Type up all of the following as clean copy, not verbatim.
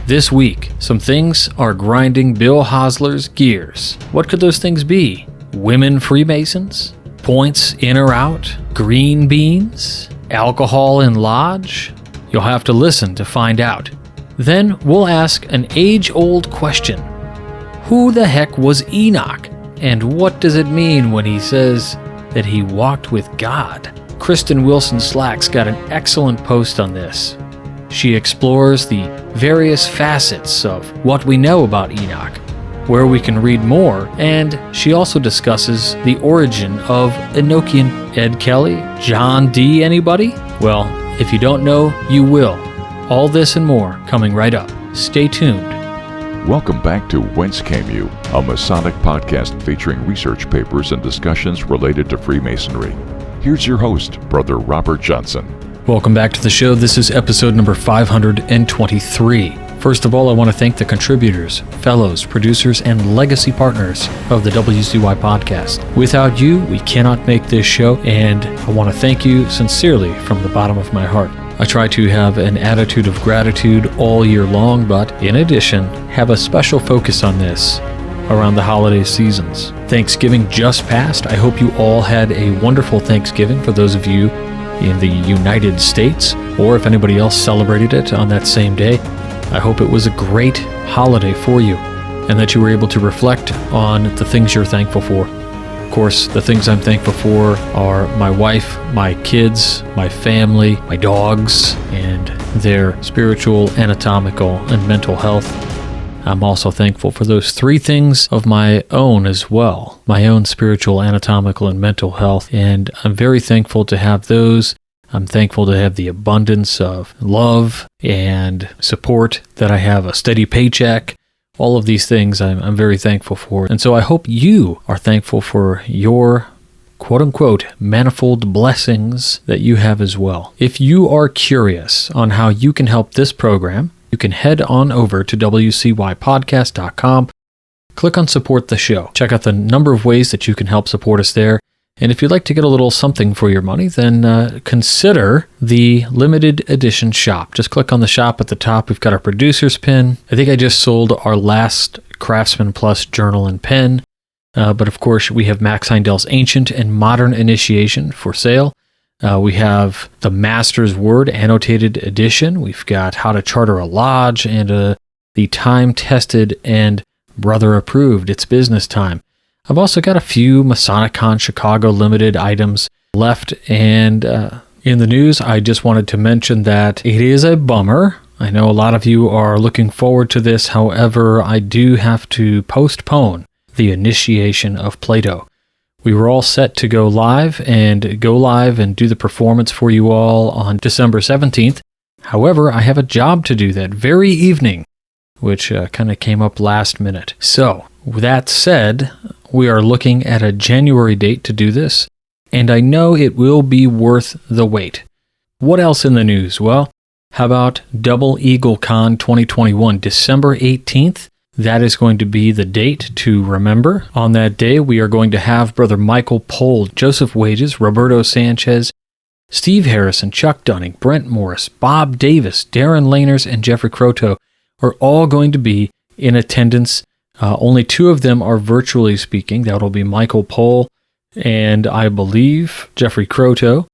This week, some things are grinding Bill Hosler's gears. What could those things be? Women Freemasons? Points in or out? Green beans? Alcohol in lodge? You'll have to listen to find out. Then we'll ask an age-old question. Who the heck was Enoch? And what does it mean when he says that he walked with God? Kristen Wilson Slack's got an excellent post on this. She explores the various facets of what we know about Enoch, where we can read more, and she also discusses the origin of Enochian. Ed Kelly? John D. Anybody? Well, if you don't know, you will. All this and more coming right up. Stay tuned. Welcome back to Whence Came You, a Masonic podcast featuring research papers and discussions related to Freemasonry. Here's your host, Brother Robert Johnson. Welcome back to the show. This is episode number 523. First of all, I want to thank the contributors, fellows, producers, and legacy partners of the WCY podcast. Without you, we cannot make this show, and I want to thank you sincerely from the bottom of my heart. I try to have an attitude of gratitude all year long, but in addition, have a special focus on this around the holiday seasons. Thanksgiving just passed. I hope you all had a wonderful Thanksgiving for those of you in the United States, or if anybody else celebrated it on that same day. I hope it was a great holiday for you, and that you were able to reflect on the things you're thankful for. Of course, the things I'm thankful for are my wife, my kids, my family, my dogs, and their spiritual, anatomical, and mental health. I'm also thankful for those three things of my own as well, my own spiritual, anatomical, and mental health, and I'm very thankful to have those. I'm thankful to have the abundance of love and support, that I have a steady paycheck. All of these things I'm very thankful for. And so I hope you are thankful for your quote-unquote manifold blessings that you have as well. If you are curious on how you can help this program, you can head on over to wcypodcast.com, click on Support the Show. Check out the number of ways that you can help support us there. And if you'd like to get a little something for your money, then consider the limited edition shop. Just click on the shop at the top. We've got our producer's pin. I think I just sold our last Craftsman Plus journal and pen. But of course, we have Max Heindel's Ancient and Modern Initiation for sale. We have the Master's Word Annotated Edition. We've got How to Charter a Lodge and the Time-Tested and Brother-Approved It's Business Time. I've also got a few MasonicCon Chicago limited items left, and in the news, I just wanted to mention that it is a bummer. I know a lot of you are looking forward to this. However, I do have to postpone the initiation of Plato. We were all set to go live and do the performance for you all on December 17th. However, I have a job to do that very evening, which kind of came up last minute. So, with that said, we are looking at a January date to do this, and I know it will be worth the wait. What else in the news? Well, how about Double Eagle Con 2021, December 18th? That is going to be the date to remember. On that day, we are going to have Brother Michael Pohl, Joseph Wages, Roberto Sanchez, Steve Harrison, Chuck Dunning, Brent Morris, Bob Davis, Darren Laners, and Jeffrey Croteau are all going to be in attendance. Only two of them are virtually speaking. That will be Michael Pohl and I believe Jeffrey Croteau.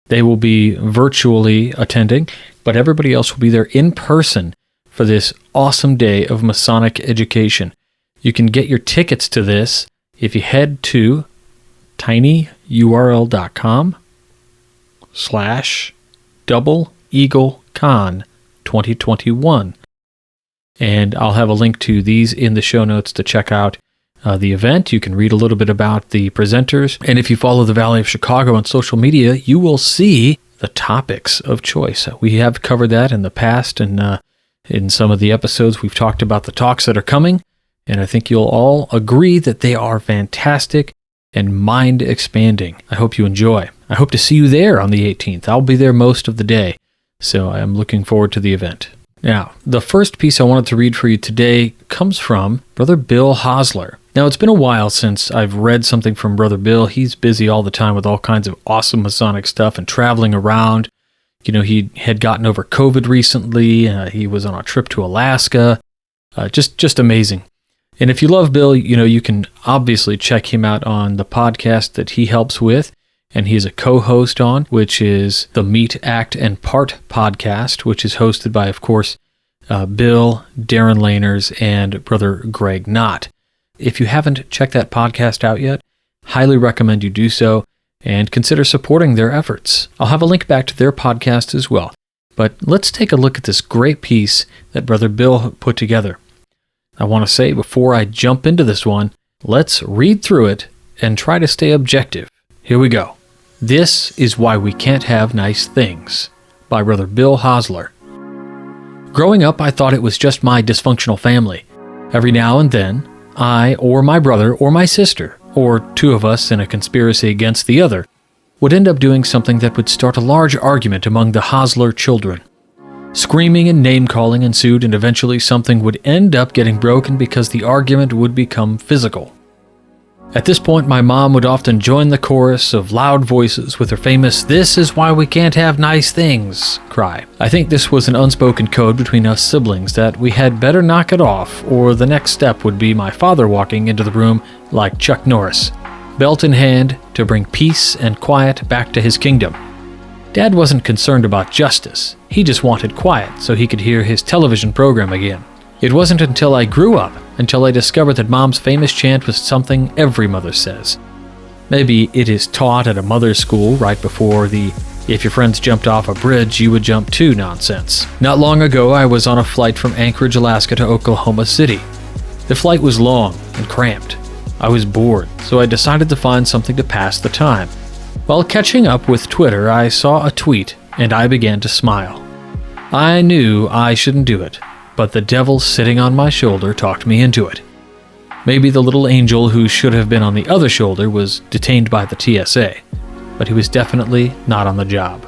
They will be virtually attending, but everybody else will be there in person for this awesome day of Masonic education. You can get your tickets to this if you head to tinyurl.com/DoubleEagleCon 2021. And I'll have a link to these in the show notes to check out the event. You can read a little bit about the presenters. And if you follow the Valley of Chicago on social media, you will see the topics of choice. We have covered that in the past, and in some of the episodes, we've talked about the talks that are coming. And I think you'll all agree that they are fantastic and mind-expanding. I hope you enjoy. I hope to see you there on the 18th. I'll be there most of the day, so I'm looking forward to the event. Now, the first piece I wanted to read for you today comes from Brother Bill Hosler. Now, it's been a while since I've read something from Brother Bill. He's busy all the time with all kinds of awesome Masonic stuff and traveling around. He had gotten over COVID recently. He was on a trip to Alaska. Just amazing. And if you love Bill, you can obviously check him out on the podcast that he helps with, and he is a co-host on, which is the Meet, Act, and Part podcast, which is hosted by, of course, Bill, Darren Laners, and brother Greg Knott. If you haven't checked that podcast out yet, highly recommend you do so and consider supporting their efforts. I'll have a link back to their podcast as well. But let's take a look at this great piece that brother Bill put together. I want to say before I jump into this one, let's read through it and try to stay objective. Here we go. This is Why We Can't Have Nice Things by brother Bill Hosler. Growing up, I thought it was just my dysfunctional family. Every now and then, I or my brother or my sister, or two of us in a conspiracy against the other, would end up doing something that would start a large argument among the Hosler children. Screaming and name-calling ensued, and eventually something would end up getting broken because the argument would become physical. At this point, my mom would often join the chorus of loud voices with her famous "This is why we can't have nice things" cry. I think this was an unspoken code between us siblings that we had better knock it off, or the next step would be my father walking into the room like Chuck Norris, belt in hand, to bring peace and quiet back to his kingdom. Dad wasn't concerned about justice. He just wanted quiet so he could hear his television program again. It wasn't until I grew up, until I discovered that Mom's famous chant was something every mother says. Maybe it is taught at a mother's school right before the "if your friends jumped off a bridge, you would jump too" nonsense. Not long ago, I was on a flight from Anchorage, Alaska to Oklahoma City. The flight was long and cramped. I was bored, so I decided to find something to pass the time. While catching up with Twitter, I saw a tweet, and I began to smile. I knew I shouldn't do it, but the devil sitting on my shoulder talked me into it. Maybe the little angel who should have been on the other shoulder was detained by the TSA, but he was definitely not on the job.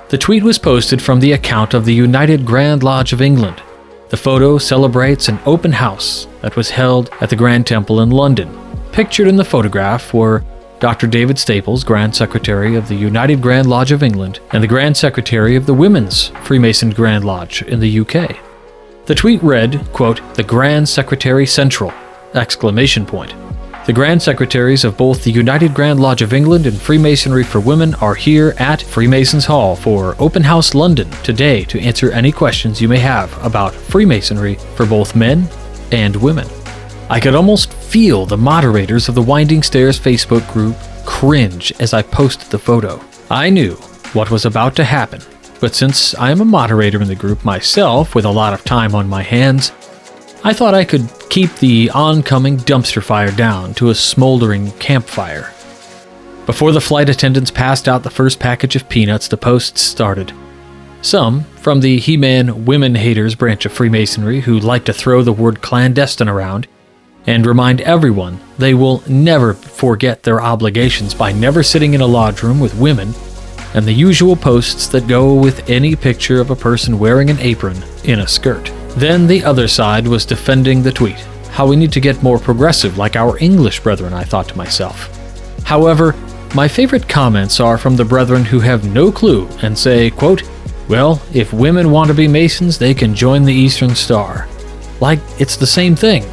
The tweet was posted from the account of the United Grand Lodge of England. The photo celebrates an open house that was held at the Grand Temple in London. Pictured in the photograph were Dr. David Staples, Grand Secretary of the United Grand Lodge of England, and the Grand Secretary of the Women's Freemason Grand Lodge in the UK. The tweet read, quote, "The Grand Secretary Central!" exclamation point. The Grand Secretaries of both the United Grand Lodge of England and Freemasonry for Women are here at Freemasons Hall for Open House London today to answer any questions you may have about Freemasonry for both men and women. I could almost feel the moderators of the Winding Stairs Facebook group cringe as I posted the photo. I knew what was about to happen, but since I am a moderator in the group myself with a lot of time on my hands, I thought I could keep the oncoming dumpster fire down to a smoldering campfire. Before the flight attendants passed out the first package of peanuts, the posts started. Some from the He-Man Women Haters branch of Freemasonry who like to throw the word clandestine around and remind everyone they will never forget their obligations by never sitting in a lodge room with women, and the usual posts that go with any picture of a person wearing an apron in a skirt. Then the other side was defending the tweet, how we need to get more progressive like our English brethren, I thought to myself. However, my favorite comments are from the brethren who have no clue and say, quote, "Well, if women want to be Masons, they can join the Eastern Star." Like it's the same thing.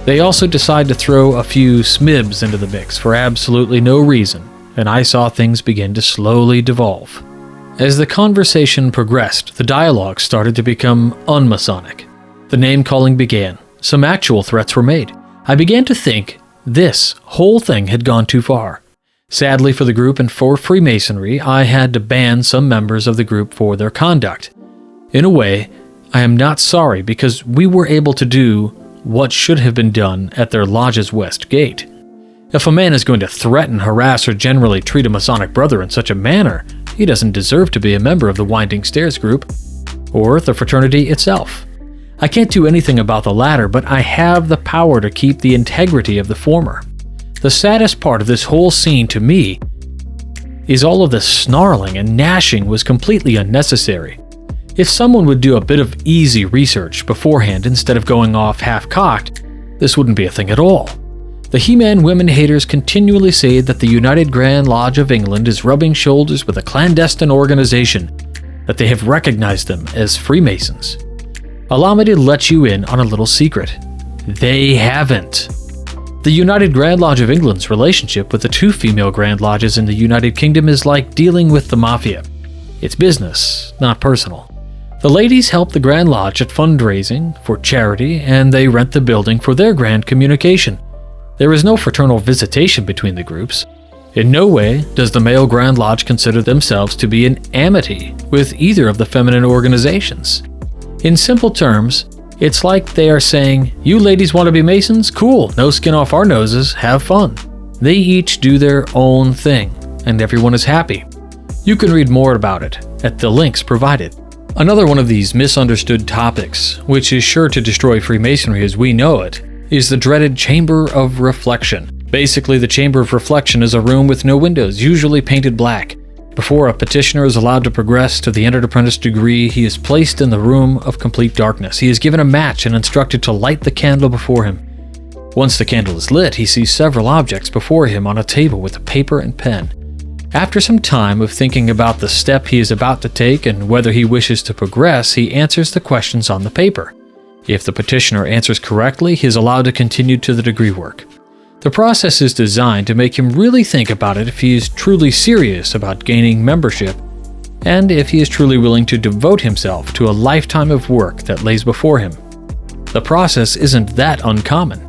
They also decide to throw a few smibs into the mix for absolutely no reason, and I saw things begin to slowly devolve. As the conversation progressed, the dialogue started to become unmasonic. The name-calling began. Some actual threats were made. I began to think this whole thing had gone too far. Sadly for the group and for Freemasonry, I had to ban some members of the group for their conduct. In a way, I am not sorry because we were able to do what should have been done at their lodge's west gate. If a man is going to threaten, harass, or generally treat a Masonic brother in such a manner, he doesn't deserve to be a member of the Winding Stairs group, or the fraternity itself. I can't do anything about the latter, but I have the power to keep the integrity of the former. The saddest part of this whole scene to me is all of the snarling and gnashing was completely unnecessary. If someone would do a bit of easy research beforehand instead of going off half-cocked, this wouldn't be a thing at all. The He-Man women haters continually say that the United Grand Lodge of England is rubbing shoulders with a clandestine organization, that they have recognized them as Freemasons. Allow me to let you in on a little secret. They haven't. The United Grand Lodge of England's relationship with the two female Grand Lodges in the United Kingdom is like dealing with the mafia. It's business, not personal. The ladies help the Grand Lodge at fundraising for charity, and they rent the building for their grand communication. There is no fraternal visitation between the groups. In no way does the male Grand Lodge consider themselves to be in amity with either of the feminine organizations. In simple terms, it's like they are saying, "You ladies want to be Masons? Cool, no skin off our noses, have fun." They each do their own thing, and everyone is happy. You can read more about it at the links provided. Another one of these misunderstood topics, which is sure to destroy Freemasonry as we know it, is the dreaded Chamber of Reflection. Basically, the Chamber of Reflection is a room with no windows, usually painted black. Before a petitioner is allowed to progress to the entered apprentice degree, he is placed in the room of complete darkness. He is given a match and instructed to light the candle before him. Once the candle is lit, he sees several objects before him on a table with a paper and pen. After some time of thinking about the step he is about to take and whether he wishes to progress, he answers the questions on the paper. If the petitioner answers correctly, he is allowed to continue to the degree work. The process is designed to make him really think about it if he is truly serious about gaining membership, and if he is truly willing to devote himself to a lifetime of work that lays before him. The process isn't that uncommon.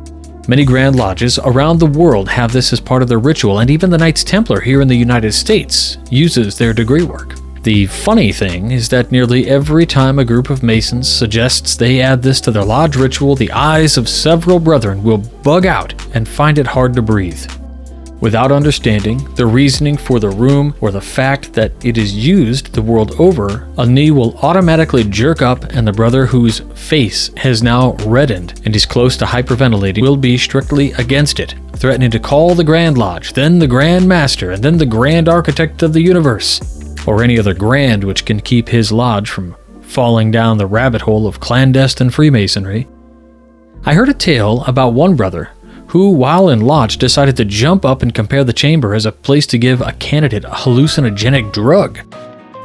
Many Grand Lodges around the world have this as part of their ritual, and even the Knights Templar here in the United States uses their degree work. The funny thing is that nearly every time a group of Masons suggests they add this to their lodge ritual, the eyes of several brethren will bug out and find it hard to breathe. Without understanding the reasoning for the room or the fact that it is used the world over, a knee will automatically jerk up, and the brother whose face has now reddened and is close to hyperventilating will be strictly against it, threatening to call the Grand Lodge, then the Grand Master, and then the Grand Architect of the Universe, or any other grand which can keep his lodge from falling down the rabbit hole of clandestine Freemasonry. I heard a tale about one brother who, while in lodge, decided to jump up and compare the chamber as a place to give a candidate a hallucinogenic drug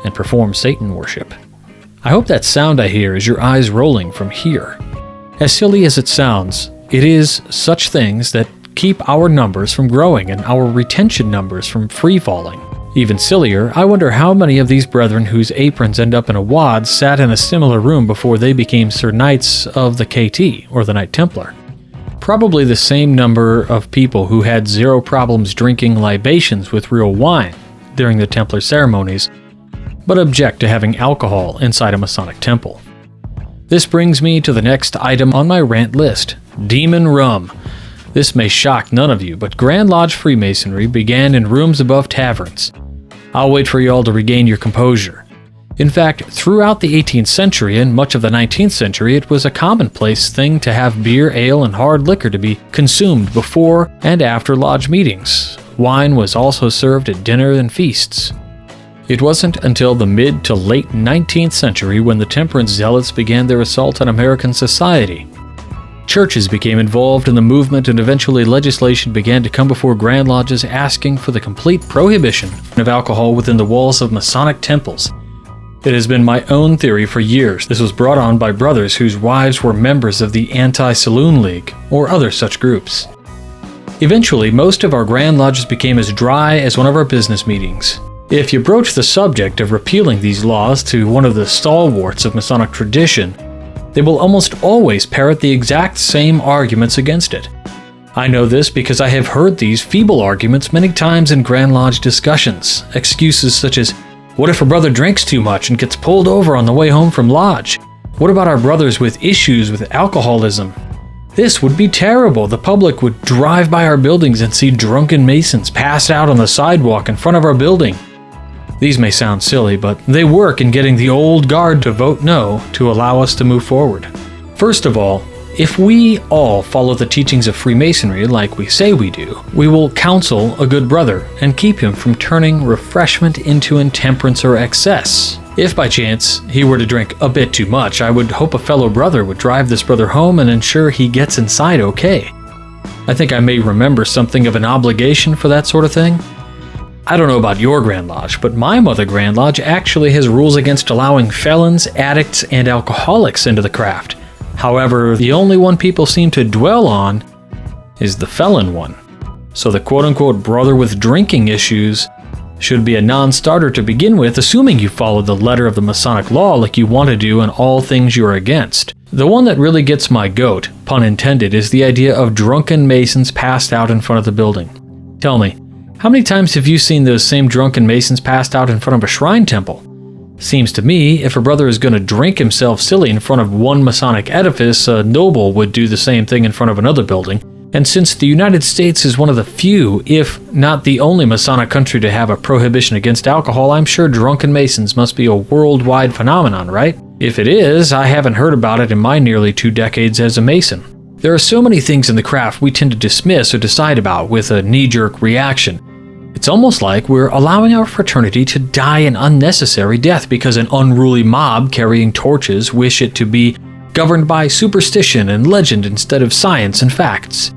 and perform Satan worship. I hope that sound I hear is your eyes rolling from here. As silly as it sounds, it is such things that keep our numbers from growing and our retention numbers from free-falling. Even sillier, I wonder how many of these brethren whose aprons end up in a wad sat in a similar room before they became Sir Knights of the KT, or the Knight Templar. Probably the same number of people who had zero problems drinking libations with real wine during the Templar ceremonies, but object to having alcohol inside a Masonic temple. This brings me to the next item on my rant list, Demon Rum. This may shock none of you, but Grand Lodge Freemasonry began in rooms above taverns. I'll wait for y'all to regain your composure. In fact, throughout the 18th century and much of the 19th century, it was a commonplace thing to have beer, ale, and hard liquor to be consumed before and after lodge meetings. Wine was also served at dinner and feasts. It wasn't until the mid to late 19th century when the temperance zealots began their assault on American society. Churches became involved in the movement, and eventually legislation began to come before Grand Lodges asking for the complete prohibition of alcohol within the walls of Masonic temples. It has been my own theory for years. This was brought on by brothers whose wives were members of the Anti-Saloon League or other such groups. Eventually, most of our Grand Lodges became as dry as one of our business meetings. If you broach the subject of repealing these laws to one of the stalwarts of Masonic tradition, they will almost always parrot the exact same arguments against it. I know this because I have heard these feeble arguments many times in Grand Lodge discussions. Excuses such as, what if a brother drinks too much and gets pulled over on the way home from lodge? What about our brothers with issues with alcoholism? This would be terrible. The public would drive by our buildings and see drunken Masons pass out on the sidewalk in front of our building. These may sound silly, but they work in getting the old guard to vote no to allow us to move forward. First of all, if we all follow the teachings of Freemasonry like we say we do, we will counsel a good brother and keep him from turning refreshment into intemperance or excess. If by chance he were to drink a bit too much, I would hope a fellow brother would drive this brother home and ensure he gets inside okay. I think I may remember something of an obligation for that sort of thing. I don't know about your Grand Lodge, but my Mother Grand Lodge actually has rules against allowing felons, addicts, and alcoholics into the craft. However, the only one people seem to dwell on is the felon one. So the quote-unquote brother with drinking issues should be a non-starter to begin with, assuming you follow the letter of the Masonic law like you want to do in all things you're against. The one that really gets my goat, pun intended, is the idea of drunken Masons passed out in front of the building. Tell me, how many times have you seen those same drunken Masons passed out in front of a shrine temple? Seems to me, if a brother is going to drink himself silly in front of one Masonic edifice, a noble would do the same thing in front of another building. And since the United States is one of the few, if not the only Masonic country to have a prohibition against alcohol, I'm sure drunken Masons must be a worldwide phenomenon, right? If it is, I haven't heard about it in my nearly 2 decades as a Mason. There are so many things in the craft we tend to dismiss or decide about with a knee-jerk reaction. It's almost like we're allowing our fraternity to die an unnecessary death because an unruly mob carrying torches wish it to be governed by superstition and legend instead of science and facts.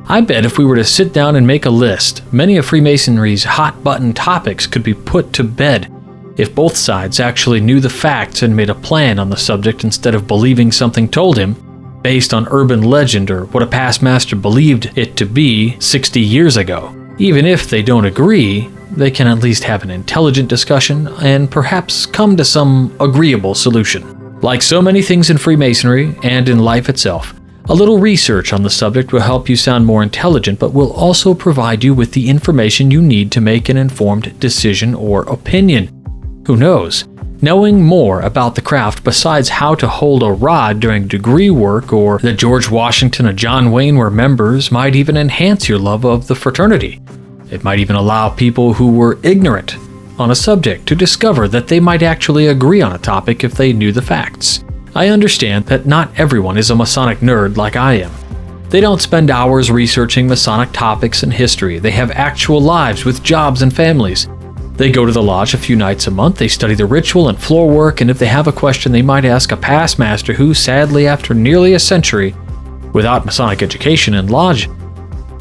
I bet if we were to sit down and make a list, many of Freemasonry's hot-button topics could be put to bed if both sides actually knew the facts and made a plan on the subject instead of believing something told him based on urban legend or what a past master believed it to be 60 years ago. Even if they don't agree, they can at least have an intelligent discussion and perhaps come to some agreeable solution. Like so many things in Freemasonry and in life itself, a little research on the subject will help you sound more intelligent, but will also provide you with the information you need to make an informed decision or opinion. Who knows? Knowing more about the craft besides how to hold a rod during degree work or that George Washington and John Wayne were members might even enhance your love of the fraternity. It might even allow people who were ignorant on a subject to discover that they might actually agree on a topic if they knew the facts. I understand that not everyone is a Masonic nerd like I am. They don't spend hours researching Masonic topics and history. They have actual lives with jobs and families. They go to the lodge a few nights a month, they study the ritual and floor work, and if they have a question, they might ask a past master who, sadly, after nearly a century, without Masonic education and lodge,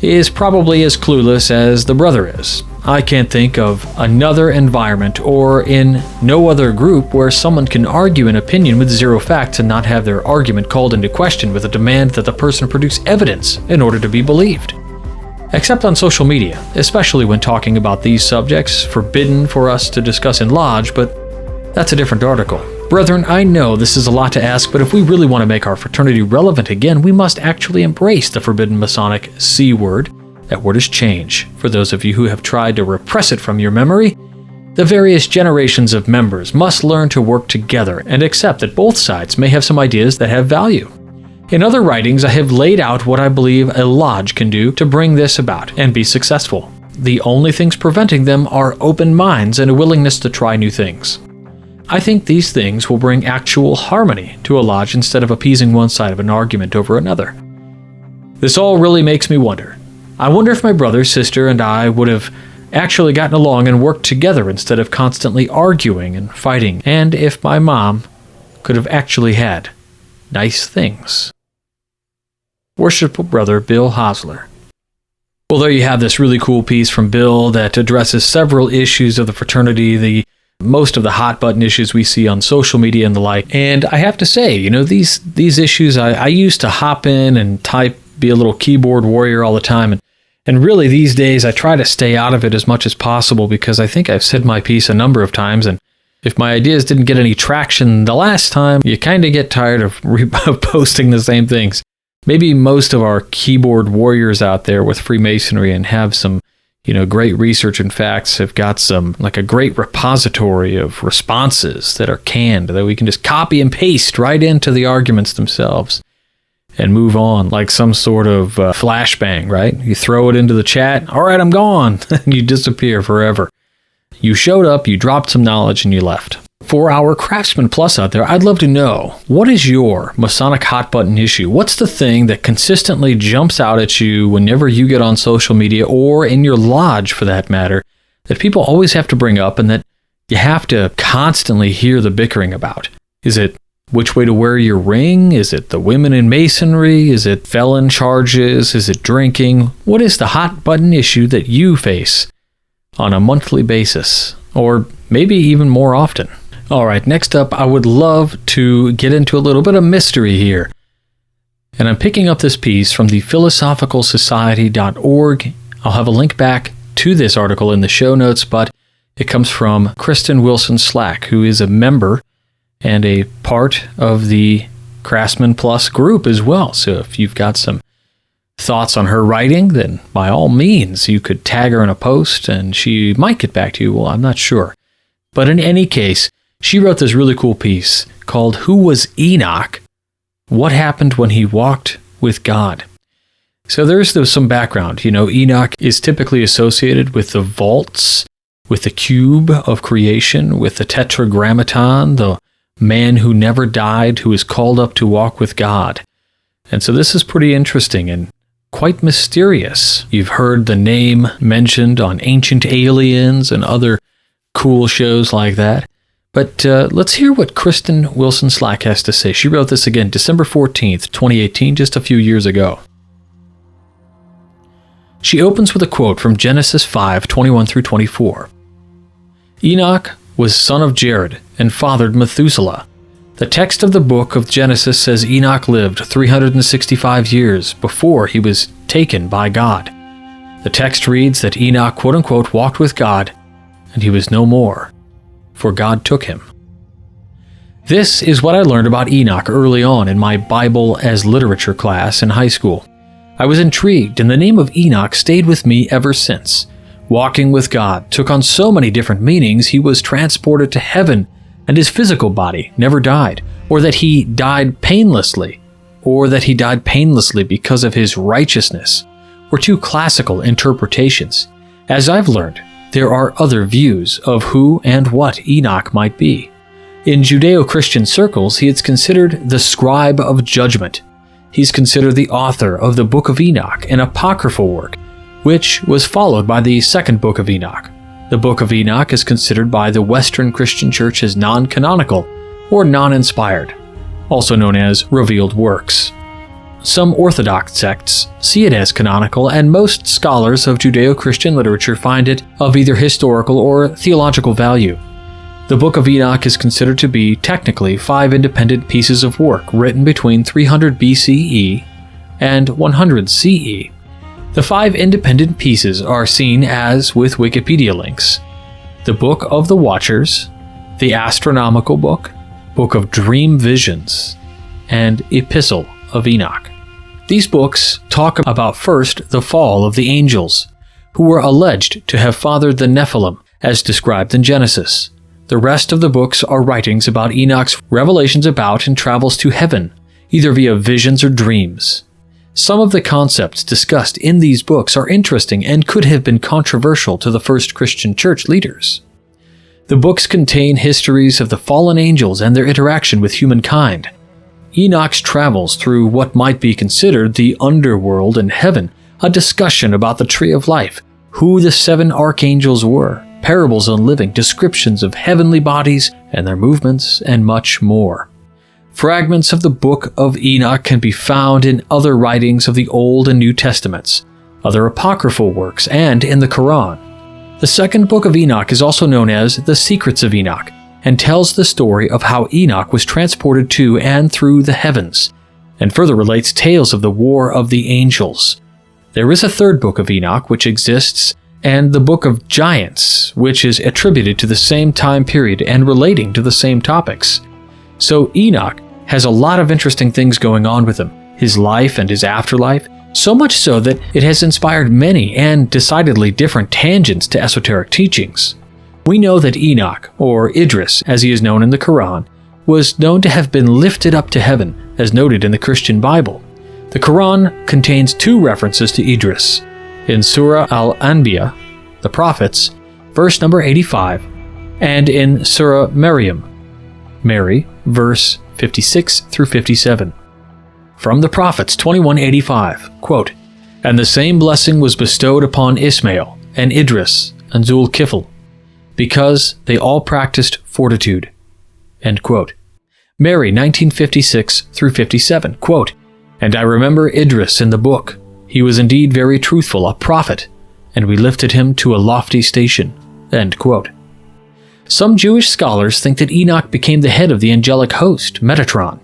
is probably as clueless as the brother is. I can't think of another environment or in no other group where someone can argue an opinion with zero facts and not have their argument called into question with a demand that the person produce evidence in order to be believed. Except on social media, especially when talking about these subjects, forbidden for us to discuss in lodge, but that's a different article. Brethren, I know this is a lot to ask, but if we really want to make our fraternity relevant again, we must actually embrace the forbidden Masonic C word. That word is change. For those of you who have tried to repress it from your memory, the various generations of members must learn to work together and accept that both sides may have some ideas that have value. In other writings, I have laid out what I believe a lodge can do to bring this about and be successful. The only things preventing them are open minds and a willingness to try new things. I think these things will bring actual harmony to a lodge instead of appeasing one side of an argument over another. This all really makes me wonder. I wonder if my brother, sister, and I would have actually gotten along and worked together instead of constantly arguing and fighting, and if my mom could have actually had nice things. Worshipful Brother Bill Hosler. Well, there you have this really cool piece from Bill that addresses several issues of the fraternity, most of the hot button issues we see on social media and the like. And I have to say, these issues, I used to hop in and type, be a little keyboard warrior all the time. And really these days I try to stay out of it as much as possible because I think I've said my piece a number of times. And if my ideas didn't get any traction the last time, you kind of get tired of posting the same things. Maybe most of our keyboard warriors out there with Freemasonry and have some, great research and facts have got some, like a great repository of responses that are canned that we can just copy and paste right into the arguments themselves and move on like some sort of flashbang, right? You throw it into the chat, all right, I'm gone, and you disappear forever. You showed up, you dropped some knowledge, and you left. For our Craftsman Plus out there, I'd love to know, what is your Masonic hot button issue? What's the thing that consistently jumps out at you whenever you get on social media or in your lodge for that matter, that people always have to bring up and that you have to constantly hear the bickering about? Is it which way to wear your ring? Is it the women in Masonry? Is it felon charges? Is it drinking? What is the hot button issue that you face on a monthly basis, or maybe even more often. All right, next up, I would love to get into a little bit of mystery here. And I'm picking up this piece from the philosophicalsociety.org. I'll have a link back to this article in the show notes, but it comes from Kristen Wilson Slack, who is a member and a part of the Craftsman Plus group as well. So if you've got some thoughts on her writing, then by all means, you could tag her in a post and she might get back to you. Well, I'm not sure. But in any case, she wrote this really cool piece called Who Was Enoch? What Happened When He Walked with God? So there's some background. Enoch is typically associated with the vaults, with the cube of creation, with the tetragrammaton, the man who never died, who is called up to walk with God. And so this is pretty interesting and quite mysterious. You've heard the name mentioned on Ancient Aliens and other cool shows like that. But let's hear what Kristen Wilson Slack has to say. She wrote this again December 14th, 2018, just a few years ago. She opens with a quote from Genesis 5:21 through 24. Enoch was son of Jared and fathered Methuselah. The text of the book of Genesis says Enoch lived 365 years before he was taken by God. The text reads that Enoch, quote-unquote, walked with God, and he was no more, for God took him. This is what I learned about Enoch early on in my Bible as literature class in high school. I was intrigued, and the name of Enoch stayed with me ever since. Walking with God took on so many different meanings. He was transported to heaven, and his physical body never died, or that he died painlessly, or that he died painlessly because of his righteousness, were two classical interpretations. As I've learned, there are other views of who and what Enoch might be. In Judeo-Christian circles, he is considered the scribe of judgment. He's considered the author of the Book of Enoch, an apocryphal work, which was followed by the second Book of Enoch. The Book of Enoch is considered by the Western Christian Church as non-canonical or non-inspired, also known as revealed works. Some Orthodox sects see it as canonical, and most scholars of Judeo-Christian literature find it of either historical or theological value. The Book of Enoch is considered to be technically 5 independent pieces of work written between 300 BCE and 100 CE. The 5 independent pieces are seen as, with Wikipedia links, the Book of the Watchers, the Astronomical Book, Book of Dream Visions, and Epistle of Enoch. These books talk about first the fall of the angels, who were alleged to have fathered the Nephilim, as described in Genesis. The rest of the books are writings about Enoch's revelations about and travels to heaven, either via visions or dreams. Some of the concepts discussed in these books are interesting and could have been controversial to the first Christian church leaders. The books contain histories of the fallen angels and their interaction with humankind. Enoch's travels through what might be considered the underworld and heaven, a discussion about the tree of life, who the 7 archangels were, parables on living, descriptions of heavenly bodies and their movements, and much more. Fragments of the Book of Enoch can be found in other writings of the Old and New Testaments, other apocryphal works, and in the Quran. The second Book of Enoch is also known as the Secrets of Enoch, and tells the story of how Enoch was transported to and through the heavens, and further relates tales of the War of the Angels. There is a third Book of Enoch which exists, and the Book of Giants, which is attributed to the same time period and relating to the same topics. So Enoch has a lot of interesting things going on with him, his life and his afterlife, so much so that it has inspired many and decidedly different tangents to esoteric teachings. We know that Enoch, or Idris as he is known in the Quran, was known to have been lifted up to heaven, as noted in the Christian Bible. The Quran contains 2 references to Idris. In Surah Al-Anbiya, the Prophets, verse number 85, and in Surah Maryam, Mary, verse 56 through 57. From the Prophets 21:85, quote, "And the same blessing was bestowed upon Ismail, and Idris, and Zul-Kifl, because they all practiced fortitude." End quote. Mary 1956 through 57, quote, "And I remember Idris in the book. He was indeed very truthful, a prophet, and we lifted him to a lofty station." End quote. Some Jewish scholars think that Enoch became the head of the angelic host, Metatron.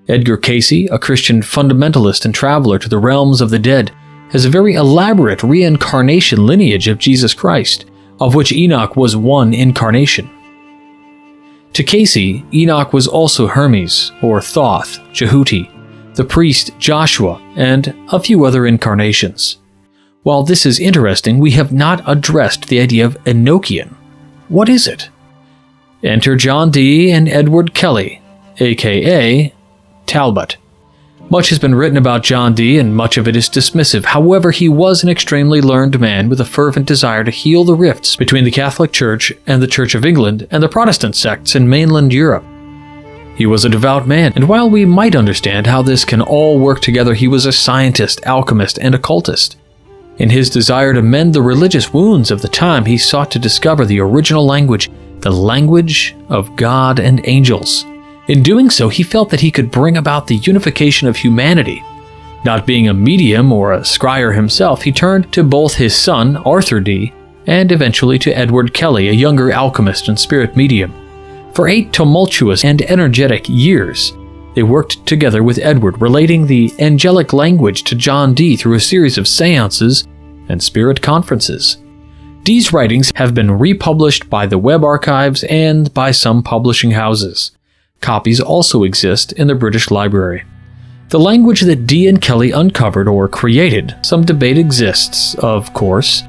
Edgar Cayce, a Christian fundamentalist and traveler to the realms of the dead, has a very elaborate reincarnation lineage of Jesus Christ, of which Enoch was one incarnation. To Cayce, Enoch was also Hermes, or Thoth, Jehuti, the priest Joshua, and a few other incarnations. While this is interesting, we have not addressed the idea of Enochian. What is it? Enter John Dee and Edward Kelly, aka Talbot. Much has been written about John Dee, and much of it is dismissive. However, he was an extremely learned man with a fervent desire to heal the rifts between the Catholic Church and the Church of England and the Protestant sects in mainland Europe. He was a devout man, and while we might understand how this can all work together, he was a scientist, alchemist, and occultist. In his desire to mend the religious wounds of the time, he sought to discover the original language, the language of God and angels. In doing so, he felt that he could bring about the unification of humanity. Not being a medium or a scryer himself, he turned to both his son, Arthur Dee, and eventually to Edward Kelly, a younger alchemist and spirit medium. For 8 tumultuous and energetic years, they worked together with Edward, relating the angelic language to John Dee through a series of seances and spirit conferences. Dee's writings have been republished by the Web Archives and by some publishing houses. Copies also exist in the British Library. The language that Dee and Kelly uncovered or created, some debate exists, of course,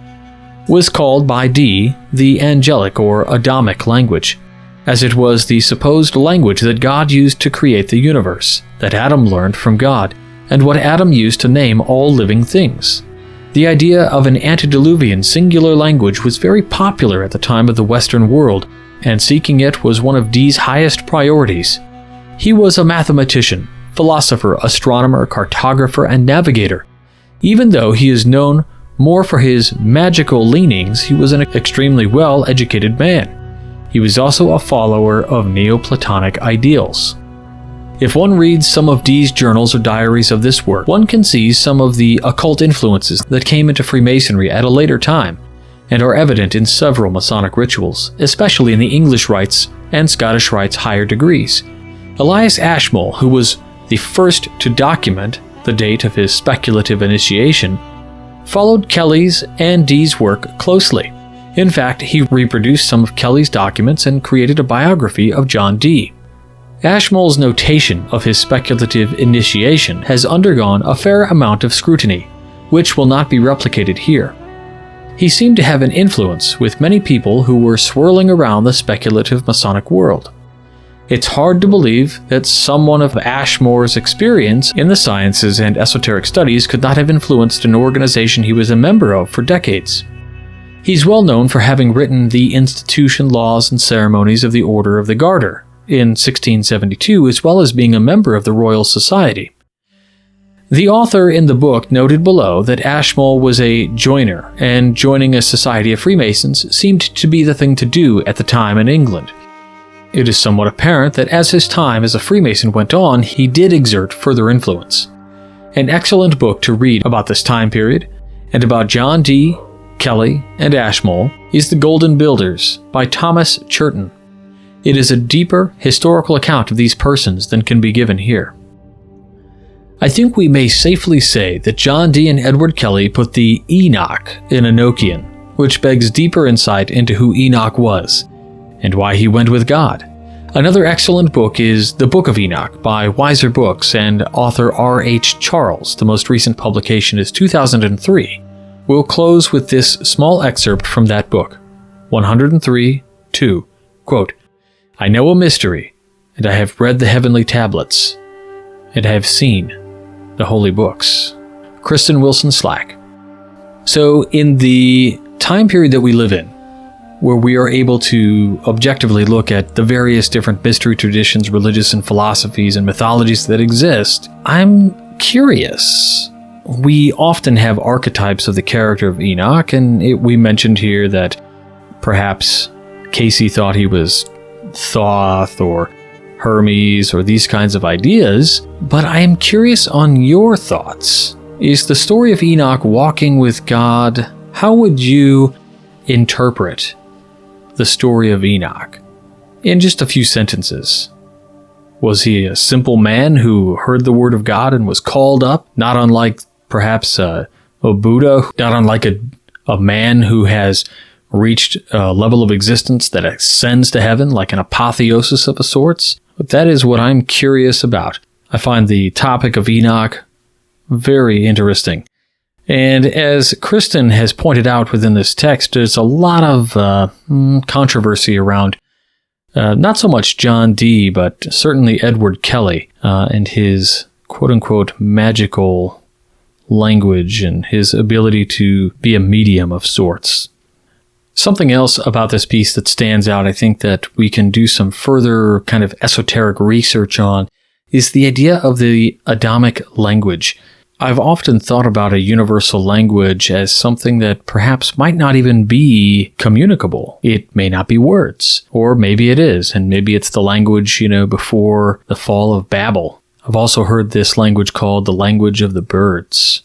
was called by Dee the angelic or Adamic language, as it was the supposed language that God used to create the universe, that Adam learned from God, and what Adam used to name all living things. The idea of an antediluvian singular language was very popular at the time of the Western world, and seeking it was one of Dee's highest priorities. He was a mathematician, philosopher, astronomer, cartographer, and navigator. Even though he is known more for his magical leanings, he was an extremely well-educated man. He was also a follower of Neoplatonic ideals. If one reads some of Dee's journals or diaries of this work, one can see some of the occult influences that came into Freemasonry at a later time, and are evident in several Masonic rituals, especially in the English rites and Scottish rites higher degrees. Elias Ashmole, who was the first to document the date of his speculative initiation, followed Kelly's and Dee's work closely. In fact, he reproduced some of Kelly's documents and created a biography of John Dee. Ashmole's notation of his speculative initiation has undergone a fair amount of scrutiny, which will not be replicated here. He seemed to have an influence with many people who were swirling around the speculative Masonic world. It's hard to believe that someone of Ashmole's experience in the sciences and esoteric studies could not have influenced an organization he was a member of for decades. He's well known for having written the Institution, Laws, and Ceremonies of the Order of the Garter in 1672, as well as being a member of the Royal Society. The author in the book noted below that Ashmole was a joiner, and joining a society of Freemasons seemed to be the thing to do at the time in England. It is somewhat apparent that as his time as a Freemason went on, he did exert further influence. An excellent book to read about this time period, and about John Dee, Kelly, and Ashmole, is The Golden Builders by Thomas Churton. It is a deeper historical account of these persons than can be given here. I think we may safely say that John Dee and Edward Kelly put the Enoch in Enochian, which begs deeper insight into who Enoch was, and why he went with God. Another excellent book is The Book of Enoch by Wiser Books and author R.H. Charles. The most recent publication is 2003. We'll close with this small excerpt from that book. 103:2. Quote, "I know a mystery, and I have read the heavenly tablets, and I have seen the holy books." Kristen Wilson Slack. So in the time period that we live in, where we are able to objectively look at the various different mystery traditions, religious and philosophies and mythologies that exist, I'm curious. We often have archetypes of the character of Enoch, and we mentioned here that perhaps Cayce thought he was Thoth or Hermes or these kinds of ideas, but I am curious on your thoughts. Is the story of Enoch walking with God How would you interpret the story of Enoch in just a few sentences? Was he a simple man who heard the word of God and was called up, not unlike perhaps a Buddha, not unlike a man who has reached a level of existence that ascends to heaven, like an apotheosis of a sorts? But that is what I'm curious about. I find the topic of Enoch very interesting. And as Kristen has pointed out within this text, there's a lot of controversy around not so much John Dee, but certainly Edward Kelly and his quote-unquote magical language and his ability to be a medium of sorts. Something else about this piece that stands out, I think that we can do some further kind of esoteric research on, is the idea of the Adamic language. I've often thought about a universal language as something that perhaps might not even be communicable. It may not be words, or maybe it is, and maybe it's the language, before the fall of Babel. I've also heard this language called the language of the birds.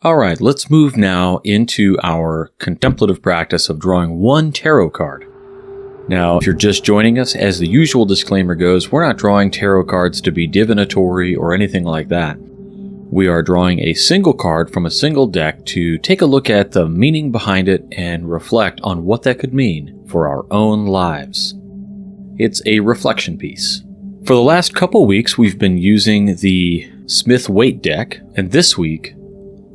All right, let's move now into our contemplative practice of drawing one tarot card. Now, if you're just joining us, as the usual disclaimer goes, we're not drawing tarot cards to be divinatory or anything like that. We are drawing a single card from a single deck to take a look at the meaning behind it and reflect on what that could mean for our own lives. It's a reflection piece. For the last couple weeks, we've been using the Smith-Waite deck, and this week,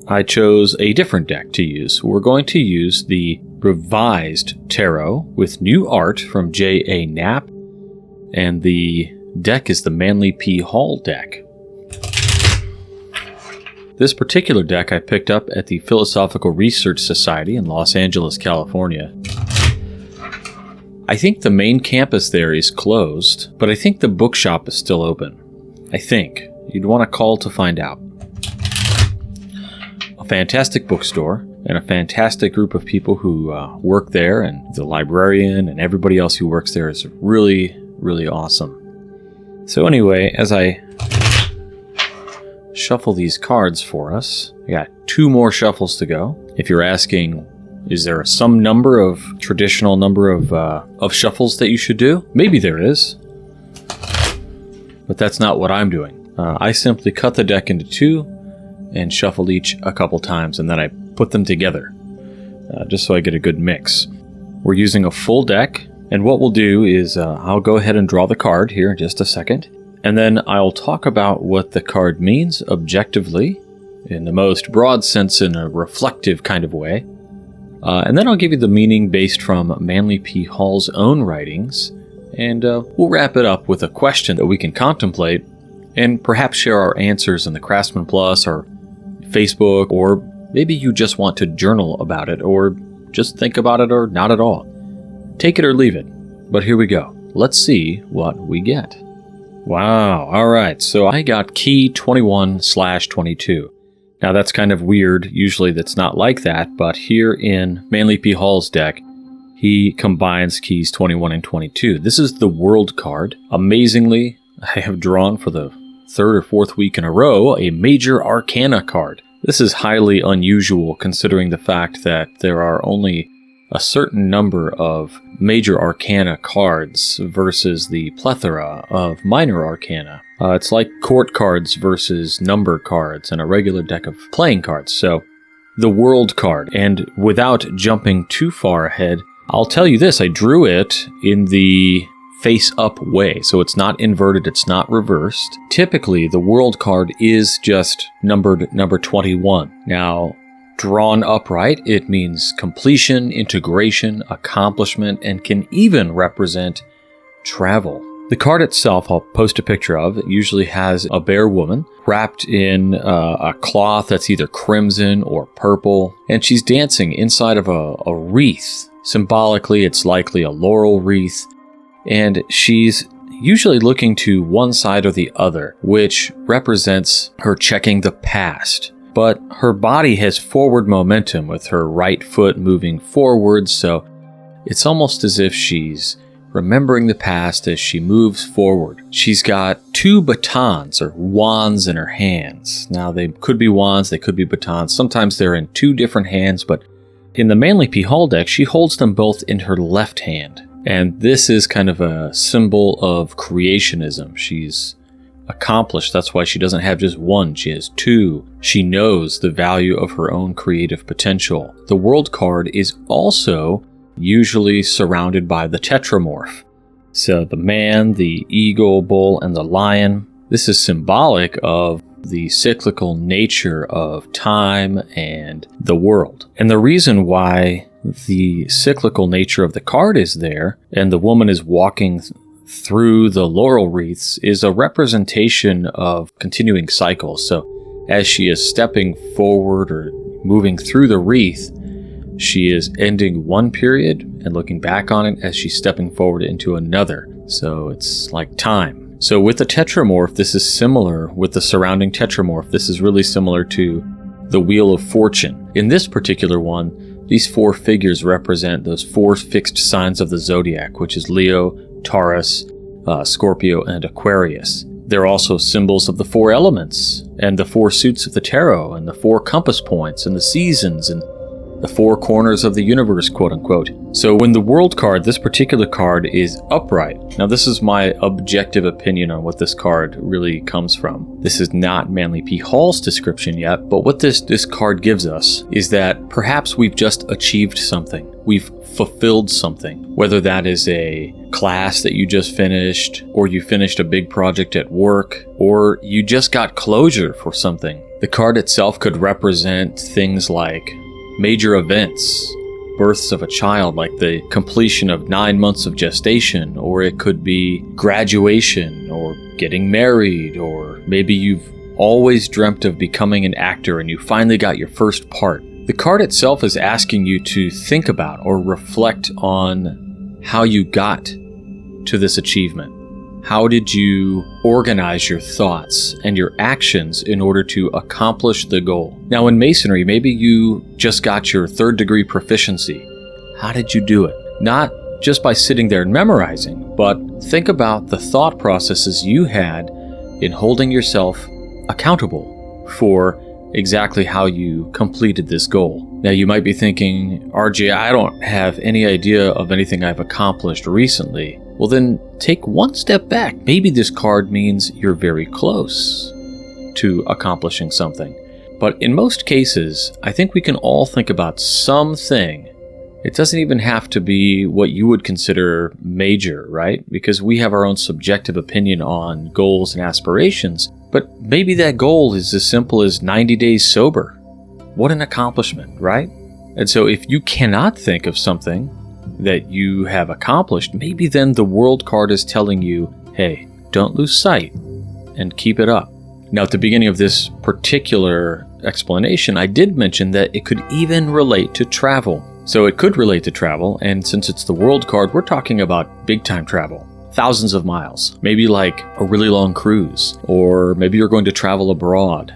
I chose a different deck to use. We're going to use the Revised Tarot with new art from J.A. Knapp, and the deck is the Manly P. Hall deck. This particular deck I picked up at the Philosophical Research Society in Los Angeles, California. I think the main campus there is closed, but I think the bookshop is still open. I think. You'd want to call to find out. A fantastic bookstore and a fantastic group of people who work there, and the librarian and everybody else who works there is really, really awesome. So anyway, as I shuffle these cards for us, I got 2 more shuffles to go. If you're asking, is there some traditional number of shuffles that you should do? Maybe there is, but that's not what I'm doing. I simply cut the deck into 2 and shuffle each a couple times, and then I put them together, just so I get a good mix. We're using a full deck, and what we'll do is I'll go ahead and draw the card here in just a second, and then I'll talk about what the card means objectively, in the most broad sense, in a reflective kind of way. And then I'll give you the meaning based from Manly P. Hall's own writings, and we'll wrap it up with a question that we can contemplate, and perhaps share our answers in the Craftsman Plus or Facebook, or maybe you just want to journal about it, or just think about it, or not at all. Take it or leave it. But here we go. Let's see what we get. Wow, alright, so I got key 21/22. Now that's kind of weird, usually that's not like that, but here in Manly P. Hall's deck, he combines keys 21 and 22. This is the World card. Amazingly, I have drawn for the 3rd or 4th week in a row a Major Arcana card. This is highly unusual considering the fact that there are only a certain number of Major Arcana cards versus the plethora of Minor Arcana. It's like court cards versus number cards and a regular deck of playing cards. So, the World card. And without jumping too far ahead, I'll tell you this, I drew it in the face-up way. So it's not inverted, it's not reversed. Typically, the World card is just numbered number 21. Now, drawn upright, it means completion, integration, accomplishment, and can even represent travel. The card itself, I'll post a picture of. It usually has a bare woman wrapped in a cloth that's either crimson or purple, and she's dancing inside of a wreath. Symbolically, it's likely a laurel wreath, and she's usually looking to one side or the other, which represents her checking the past. But her body has forward momentum with her right foot moving forward, so it's almost as if she's remembering the past as she moves forward. She's got 2 batons or wands in her hands. Now, they could be wands, they could be batons. Sometimes they're in 2 different hands, but in the Manly P. Hall deck, she holds them both in her left hand. And this is kind of a symbol of creationism. She's accomplished. That's why she doesn't have just one, she has two. She knows the value of her own creative potential. The World card is also usually surrounded by the tetramorph. So the man, the eagle, bull, and the lion. This is symbolic of the cyclical nature of time and the world. And the reason why the cyclical nature of the card is there, and the woman is walking through the laurel wreaths, is a representation of continuing cycles. So as she is stepping forward or moving through the wreath, she is ending one period and looking back on it as she's stepping forward into another. So it's like time. So with the tetramorph, this is similar with the surrounding tetramorph. This is really similar to the Wheel of Fortune. In this particular one, these four figures represent those four fixed signs of the zodiac, which is Leo, Taurus, Scorpio, and Aquarius. They're also symbols of the four elements and the four suits of the tarot and the four compass points and the seasons and the four corners of the universe, quote unquote. So when the World card, this particular card is upright. Now this is my objective opinion on what this card really comes from. This is not Manly P. Hall's description yet, but what this card gives us is that perhaps we've just achieved something. We've fulfilled something, whether that is a class that you just finished, or you finished a big project at work, or you just got closure for something. The card itself could represent things like major events, births of a child, like the completion of 9 months of gestation, or it could be graduation, or getting married, or maybe you've always dreamt of becoming an actor and you finally got your first part. The card itself is asking you to think about or reflect on how you got to this achievement. How did you organize your thoughts and your actions in order to accomplish the goal? Now in Masonry, maybe you just got your 3rd degree proficiency. How did you do it? Not just by sitting there and memorizing, but think about the thought processes you had in holding yourself accountable for exactly how you completed this goal. Now you might be thinking, RJ, I don't have any idea of anything I've accomplished recently. Well then, take one step back. Maybe this card means you're very close to accomplishing something. But in most cases, I think we can all think about something. It doesn't even have to be what you would consider major, right? Because we have our own subjective opinion on goals and aspirations. But maybe that goal is as simple as 90 days sober. What an accomplishment, right? And so if you cannot think of something that you have accomplished, maybe then the World card is telling you, hey, don't lose sight and keep it up. Now, at the beginning of this particular explanation, I did mention that it could even relate to travel. So it could relate to travel, and since it's the World card, we're talking about big time travel. Thousands of miles, maybe like a really long cruise, or maybe you're going to travel abroad.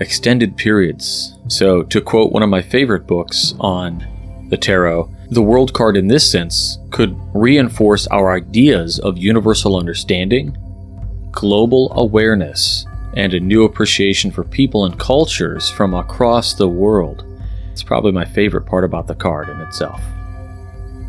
Extended periods. So to quote one of my favorite books on the tarot, the World card in this sense could reinforce our ideas of universal understanding, global awareness, and a new appreciation for people and cultures from across the world. It's probably my favorite part about the card in itself.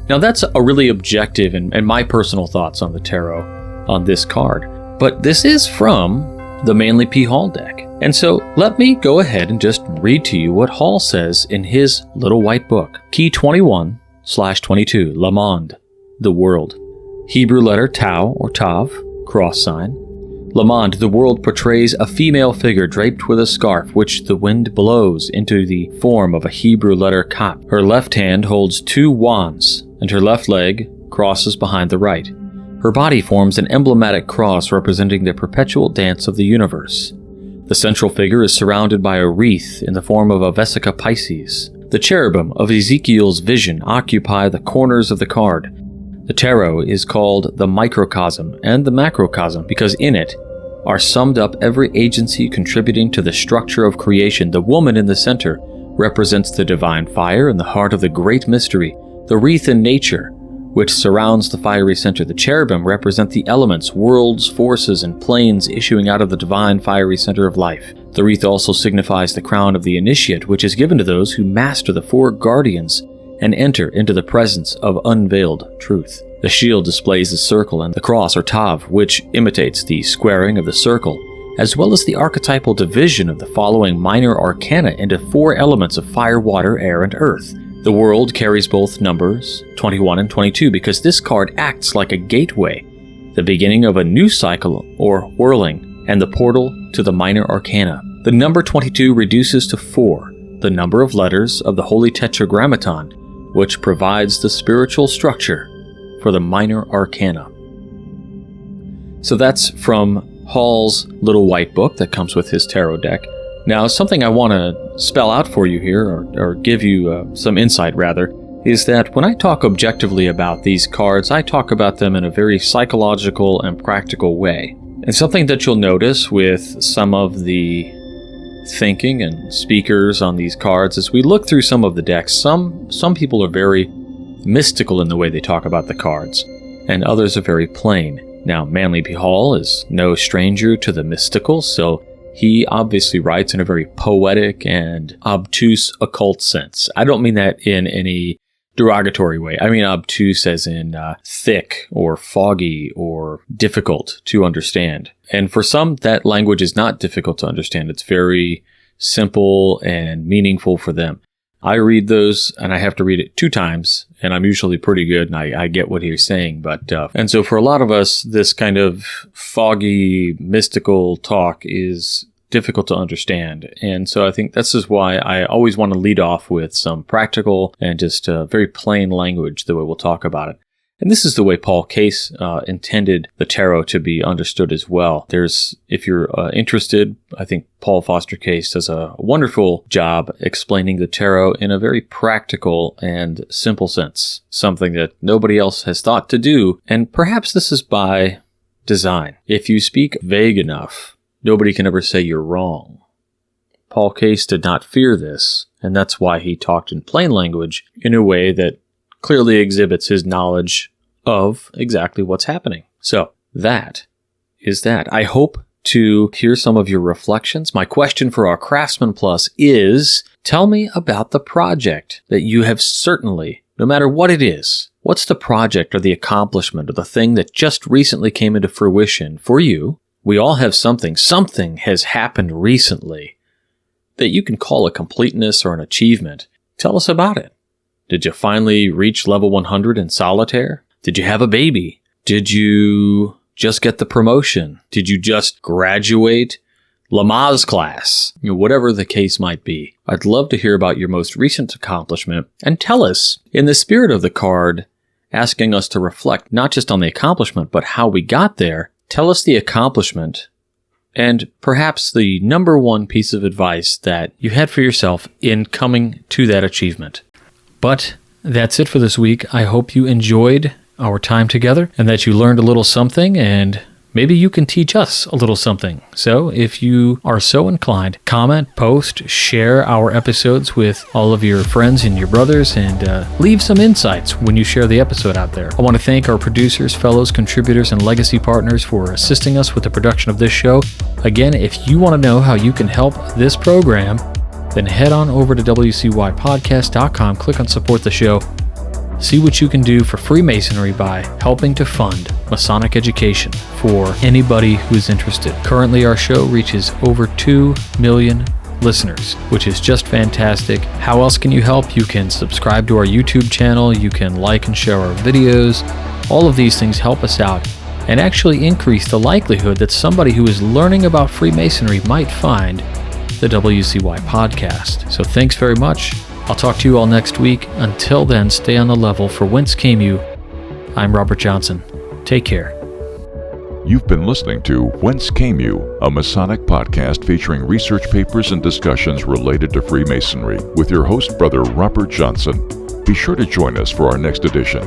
Now that's a really objective and my personal thoughts on the tarot on this card, but this is from the Manly P. Hall deck. And so let me go ahead and just read to you what Hall says in his little white book. Key 21/22, Le Monde, the world. Hebrew letter Tau or Tav, cross sign. Le Monde, the world, portrays a female figure draped with a scarf which the wind blows into the form of a Hebrew letter Kaf. Her left hand holds 2 wands, and her left leg crosses behind the right. Her body forms an emblematic cross representing the perpetual dance of the universe. The central figure is surrounded by a wreath in the form of a Vesica Pisces. The cherubim of Ezekiel's vision occupy the corners of the card. The tarot is called the microcosm and the macrocosm because in it are summed up every agency contributing to the structure of creation. The woman in the center represents the divine fire in the heart of the great mystery, the wreath in nature, which surrounds the fiery center. The cherubim represent the elements, worlds, forces, and planes issuing out of the divine fiery center of life. The wreath also signifies the crown of the initiate, which is given to those who master the four guardians and enter into the presence of unveiled truth. The shield displays the circle and the cross or tav, which imitates the squaring of the circle, as well as the archetypal division of the following minor arcana into four elements of fire, water, air, and earth. The world carries both numbers 21 and 22 because this card acts like a gateway, the beginning of a new cycle or whirling, and the portal to the minor arcana. The number 22 reduces to 4, the number of letters of the Holy Tetragrammaton, which provides the spiritual structure for the minor arcana. So that's from Hall's little white book that comes with his tarot deck. Now, something I want to spell out for you here, or give you some insight rather, is that when I talk objectively about these cards, I talk about them in a very psychological and practical way. And something that you'll notice with some of the thinking and speakers on these cards, as we look through some of the decks, some people are very mystical in the way they talk about the cards, and others are very plain. Now, Manly P. Hall is no stranger to the mystical, so he obviously writes in a very poetic and obtuse occult sense. I don't mean that in any derogatory way. I mean obtuse as in thick or foggy or difficult to understand. And for some, that language is not difficult to understand. It's very simple and meaningful for them. I read those and I have to read it 2 times, and I'm usually pretty good and I get what he's saying. And so for a lot of us, this kind of foggy, mystical talk is difficult to understand. And so I think this is why I always want to lead off with some practical and just very plain language, the way we'll talk about it. And this is the way Paul Case intended the tarot to be understood as well. If you're interested, I think Paul Foster Case does a wonderful job explaining the tarot in a very practical and simple sense, something that nobody else has thought to do. And perhaps this is by design. If you speak vague enough, nobody can ever say you're wrong. Paul Case did not fear this, and that's why he talked in plain language in a way that clearly exhibits his knowledge of exactly what's happening. So that is that. I hope to hear some of your reflections. My question for our Craftsman Plus is, tell me about the project that you have certainly, no matter what it is, what's the project or the accomplishment or the thing that just recently came into fruition for you? We all have something. Something has happened recently that you can call a completeness or an achievement. Tell us about it. Did you finally reach level 100 in solitaire? Did you have a baby? Did you just get the promotion? Did you just graduate Lamaze class? Whatever the case might be. I'd love to hear about your most recent accomplishment, and tell us, in the spirit of the card, asking us to reflect not just on the accomplishment, but how we got there. Tell us the accomplishment and perhaps the number one piece of advice that you had for yourself in coming to that achievement. But that's it for this week. I hope you enjoyed our time together and that you learned a little something, and maybe you can teach us a little something. So if you are so inclined, comment, post, share our episodes with all of your friends and your brothers, and leave some insights when you share the episode out there. I want to thank our producers, fellows, contributors, and legacy partners for assisting us with the production of this show. Again, if you want to know how you can help this program, then head on over to wcypodcast.com, click on support the show, see what you can do for Freemasonry by helping to fund Masonic education for anybody who's interested. Currently, our show reaches over 2 million listeners, which is just fantastic. How else can you help? You can subscribe to our YouTube channel, you can like and share our videos. All of these things help us out and actually increase the likelihood that somebody who is learning about Freemasonry might find the WCY podcast. So thanks very much. I'll talk to you all next week. Until then, stay on the level. For Whence Came You, I'm Robert Johnson. Take care. You've been listening to Whence Came You, a Masonic podcast featuring research papers and discussions related to Freemasonry with your host, Brother Robert Johnson. Be sure to join us for our next edition.